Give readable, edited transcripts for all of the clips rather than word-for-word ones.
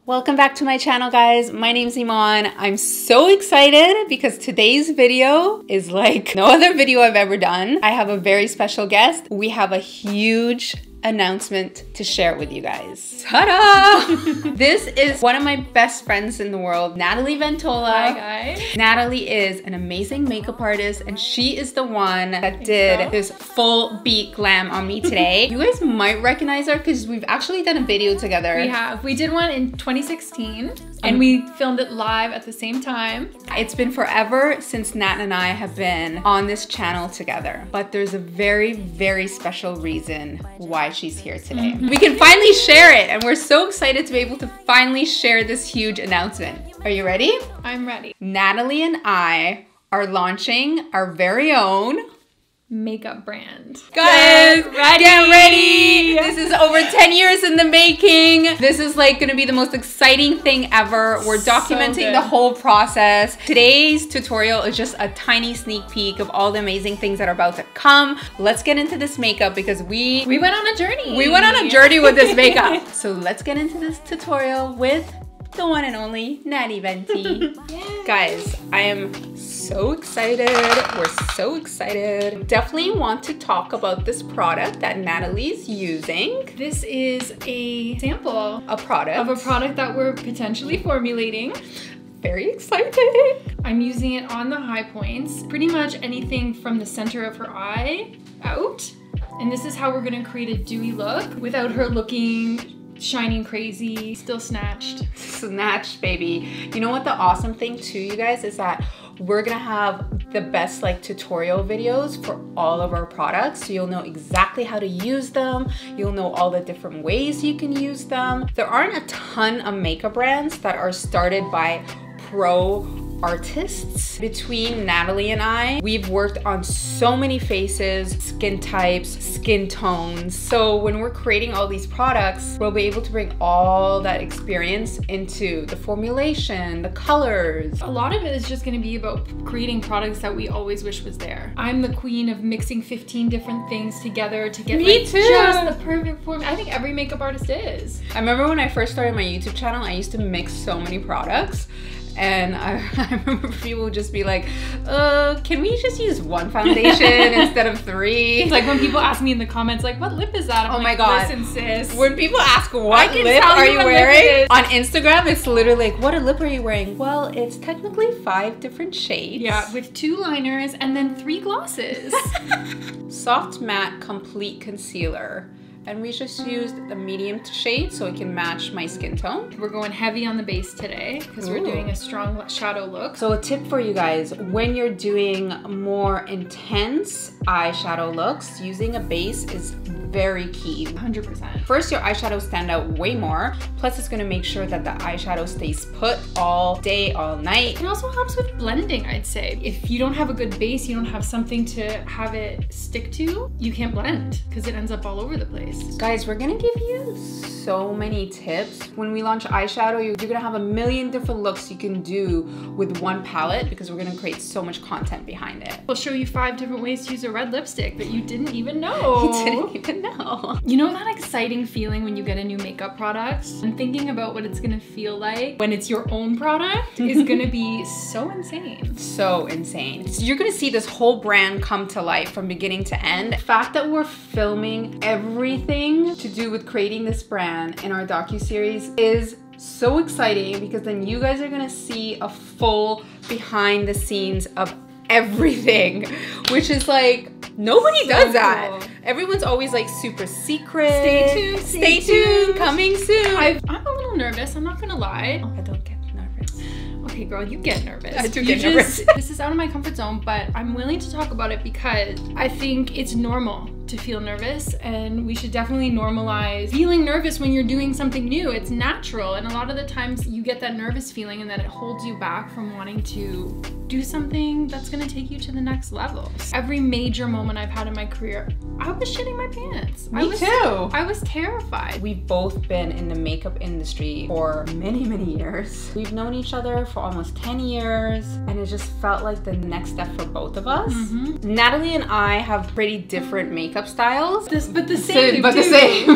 Welcome back to my channel, guys. My name's EMAN. I'm so excited because today's video is like no other video I've ever done. I have a very special guest. We have a huge announcement to share with you guys. Ta-da! This is one of my best friends in the world, Natalie Ventola. Hi guys. Natalie is an amazing makeup artist and she is the one that did this full beat glam on me today. You guys might recognize her because we've actually done a video together. We have. We did one in 2016 and we filmed it live at the same time. It's been forever since Nat and I have been on this channel together, but there's a very, very special reason why she's here today. We can finally share it and we're so excited to be able to finally share this huge announcement. Are you ready? I'm ready. Natalie and I are launching our very own makeup brand. Guys, get ready! This is over 10 years in the making. This is like gonna be the most exciting thing ever. We're documenting the whole process. Today's tutorial is just a tiny sneak peek of all the amazing things that are about to come. Let's get into this makeup because we went on a journey. We went on a journey with this makeup. So let's get into this tutorial with the one and only Natty Venti. Guys, I am so excited. We're so excited. Definitely want to talk about this product that Natalie's using. This is a sample of a product that we're potentially formulating. Very excited. I'm using it on the high points, pretty much anything from the center of her eye out. And this is how we're gonna create a dewy look without her looking shining crazy, still snatched. Snatched, baby. You know what the awesome thing too, you guys, is that we're gonna have the best like tutorial videos for all of our products. So you'll know exactly how to use them. You'll know all the different ways you can use them. There aren't a ton of makeup brands that are started by pro artists. Between Natalie and I, we've worked on so many faces, skin types, skin tones. So when we're creating all these products, we'll be able to bring all that experience into the formulation, the colors. A lot of it is just gonna be about creating products that we always wish was there. I'm the queen of mixing 15 different things together to get just the perfect form. I think every makeup artist is. I remember when I first started my YouTube channel, I used to mix so many products. And I remember people would just be like, can we just use one foundation instead of 3? It's like when people ask me in the comments, like, what lip is that? I'm my God. Listen, sis. When people ask what lip are you wearing, on Instagram, it's literally like, what lip are you wearing? Well, it's technically 5 different shades. Yeah, with 2 liners and then 3 glosses. Soft Matte Complete Concealer. And we just used the medium shade so it can match my skin tone. We're going heavy on the base today because we're doing a strong shadow look. So a tip for you guys, when you're doing more intense eyeshadow looks, using a base is very key. 100%. First, your eyeshadows stand out way more. Plus, it's gonna make sure that the eyeshadow stays put all day, all night. It also helps with blending, I'd say. If you don't have a good base, you don't have something to have it stick to, you can't blend because it ends up all over the place. Guys, we're gonna give you so many tips. When we launch eyeshadow, you're gonna have a million different looks you can do with one palette because we're gonna create so much content behind it. We'll show you 5 different ways to use a red lipstick that you didn't even know. You didn't even know. You know that exciting feeling when you get a new makeup product? And thinking about what it's gonna feel like when it's your own product is gonna be so insane. So insane. So you're gonna see this whole brand come to life from beginning to end. The fact that we're filming everything to do with creating this brand in our docu-series is so exciting because then you guys are gonna see a full behind the scenes of everything, which is like, nobody does that. Cool. Everyone's always like super secret. Stay tuned. Stay tuned. Coming soon. I'm a little nervous, I'm not gonna lie. I don't get nervous. Okay, girl, you get nervous. I do get nervous. This is out of my comfort zone, but I'm willing to talk about it because I think it's normal to feel nervous, and we should definitely normalize feeling nervous when you're doing something new. It's natural, and a lot of the times you get that nervous feeling and then it holds you back from wanting to do something that's gonna take you to the next level. Every major moment I've had in my career, I was shitting my pants. Me too. I was terrified. We've both been in the makeup industry for many, many years. We've known each other for almost 10 years, and it just felt like the next step for both of us. Natalie and I have pretty different makeup makeup styles. But the same. But the same.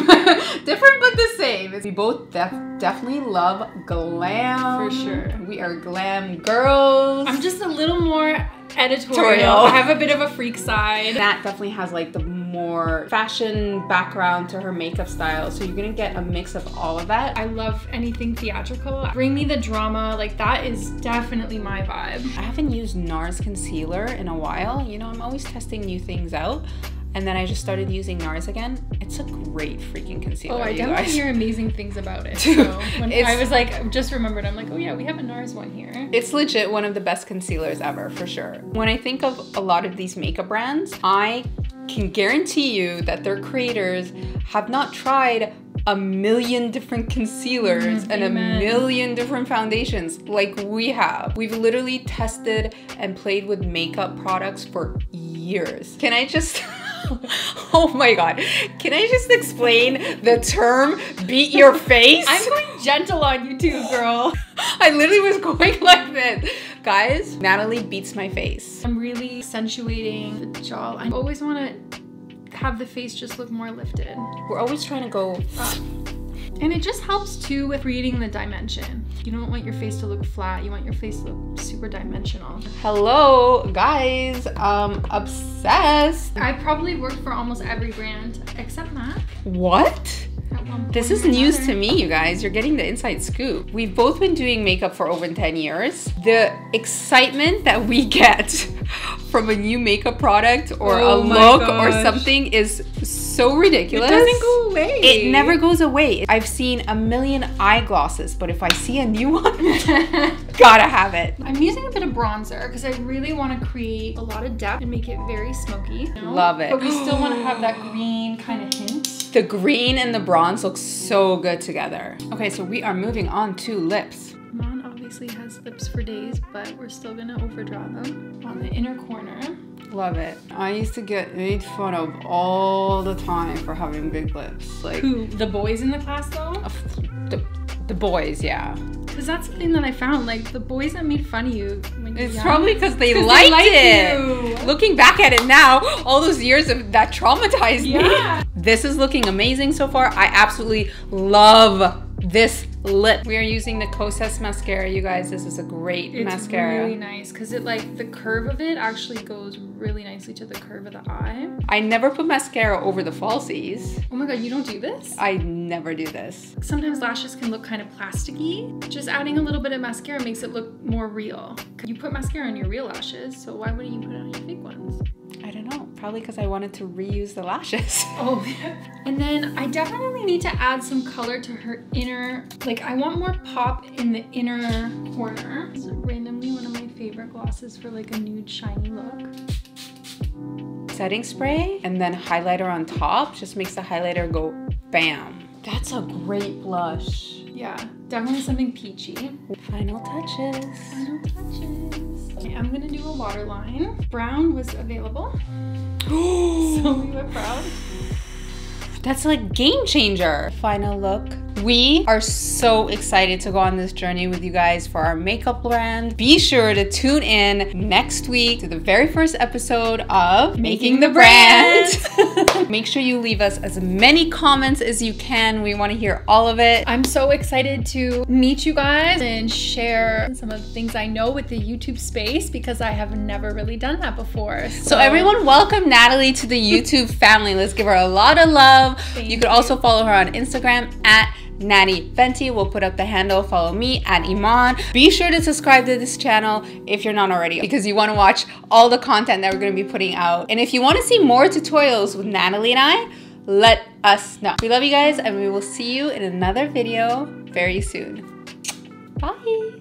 Different but the same. We both definitely love glam. For sure. We are glam girls. I'm just a little more editorial. I have a bit of a freak side. Nat definitely has like the more fashion background to her makeup style, so you're gonna get a mix of all of that. I love anything theatrical. Bring me the drama, like that is definitely my vibe. I haven't used Nars Concealer in a while. You know, I'm always testing new things out. And then I just started using Nars again. It's a great freaking concealer. Oh, I definitely hear amazing things about it. Dude, so when I was like, just remembered, I'm like, oh yeah, we have a Nars one here. It's legit one of the best concealers ever, for sure. When I think of a lot of these makeup brands, I can guarantee you that their creators have not tried a million different concealers and Amen. a million different foundations like we have. We've literally tested and played with makeup products for years. Can I just... Oh my god. Can I just explain the term beat your face? I'm going gentle on you too, girl. I literally was going like this. Guys, Natalie beats my face. I'm really accentuating the jaw. I always want to have the face just look more lifted. We're always trying to go up. And it just helps too with creating the dimension. You don't want your face to look flat. You want your face to look super dimensional. Hello, guys. Obsessed. I probably worked for almost every brand except MAC. What? At one point This is or news another. to me, you guys. You're getting the inside scoop. We've both been doing makeup for over 10 years. The excitement that we get from a new makeup product or a Oh my look or gosh. something is so ridiculous. It doesn't go away. It never goes away. I've seen a million eyeglasses, but if I see a new one, gotta have it. I'm using a bit of bronzer because I really want to create a lot of depth and make it very smoky. You know? Love it. But we still want to have that green kind of hint. The green and the bronze look so good together. Okay, so we are moving on to lips. EMAN obviously has lips for days, but we're still gonna overdraw them on the inner corner. Love it. I used to get made fun of all the time for having big lips. Like Who? The boys in the class though? the boys, yeah. Because that's something that I found. Like the boys that made fun of you when you're It's young. probably because they 'Cause liked they like it. you. Looking back at it now, all those years of that traumatized me. Yeah. This is looking amazing so far. I absolutely love this lip. We are using the xoxoxox mascara, you guys. This is a great It's mascara. really nice because it like the curve of it actually goes really nicely to the curve of the eye. I never put mascara over the falsies. Oh my god, you don't do this? I never do this. Sometimes lashes can look kind of plasticky. Just adding a little bit of mascara makes it look more real. You put mascara on your real lashes, so why wouldn't you put it on your fake ones? I don't know. Probably because I wanted to reuse the lashes. Oh, and then I definitely need to add some color to her inner, like I want more pop in the inner corner. It's randomly one of my favorite glosses for like a nude shiny look. Setting spray and then highlighter on top just makes the highlighter go bam. That's a great blush. Yeah, definitely something peachy. Final touches. Final touches. Okay, I'm gonna do a waterline. Brown was available, so we went brown. That's like game changer. Final look. We are so excited to go on this journey with you guys for our makeup brand. Be sure to tune in next week to the very first episode of Making the Brand. Make sure you leave us as many comments as you can. We want to hear all of it. I'm so excited to meet you guys and share some of the things I know with the YouTube space because I have never really done that before. So everyone, welcome Natalie to the YouTube family. Let's give her a lot of love. You could also follow her on Instagram at Natty Fenty. We'll put up the handle. Follow me at EMAN. Be sure to subscribe to this channel if you're not already, because you want to watch all the content that we're going to be putting out. And if you want to see more tutorials with Natalie and I, let us know. We love you guys, and we will see you in another video very soon. Bye.